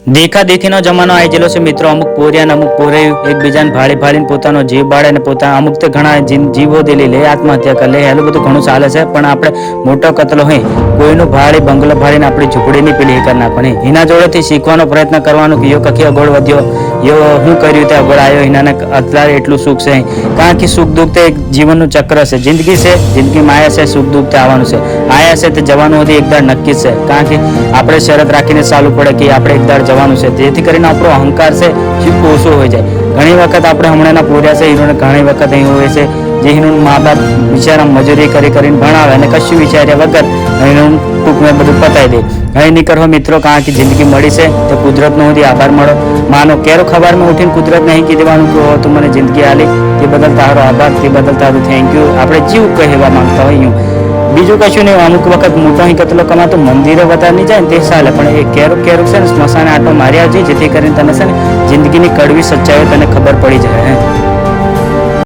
દેખાદેખીનો જમાનો આવી ગયેલો છે મિત્રો. અમુક પોરિયા અને અમુક પોરે એકબીજાને ભાળીને પોતાનો જીવ બાળે અને પોતાના અમુક તો ઘણા જીવો દિલી લે, આત્મહત્યા કરી લે, એટલું બધું ઘણું ચાલે છે. પણ આપણે મોટો કતલો હોય કોઈનું ભાળી બંગલો ભાળીને આપણી ઝૂંપડીની પેલી કરી નાખવાની. એના જોડેથી શીખવાનો પ્રયત્ન કરવાનો કે યો કખી અગોળ વધ્યો, યો હું કર્યું તે અગોળ આવ્યો, એનાને અત્યારે એટલું સુખ છે. કારણ કે સુખ દુઃખ તે એક જીવનનું ચક્ર છે, જિંદગી છે, જિંદગીમાં આયા છે, સુખ દુઃખ તે આવવાનું છે. આયા છે તે જવાનું હતી એકદાર નક્કી છે. કારણ કે આપણે શરત રાખીને ચાલવું પડે કે આપણે એકદાર જવાનું છે. જેથી કરીને આપણો અહંકાર છે જે ઓછો હોય જાય. ઘણી વખત આપણે હમણાંના પૂર્યા છે હીરોને ઘણી વખત અહીં હોય છે જે હીરોનું મા બાપ બિચારા મજૂરી કરીને ભણાવે અને કશું વિચાર્યા વગર એનું ટૂંકમાં બધું પતાવી દે. અહીં નીકળો મિત્રો, કારણ કે જિંદગી મળી છે તો કુદરતનો સુધી આભાર માનો. માનો ક્યારો ખબરમાં ઉઠીને કુદરત નહીં કીધી દેવાનું કે તું મને જિંદગી આલી, તે બદલ તારો આભાર, તે બદલ તારું થેન્ક યુ. આપણે જીવ કહેવા માંગતા હોય બીજું કશું નહીં. અમુક વખત મોટો અહીં કતલો કમાતો મંદિરે વધારે નહીં જાય ને તે ચાલે, પણ એ ક્યારેક છે ને સ્મશાને આટો મારી આવજે, જેથી કરીને તને છે ને જિંદગીની કડવી સચ્ચાઈઓ તને ખબર પડી જાય.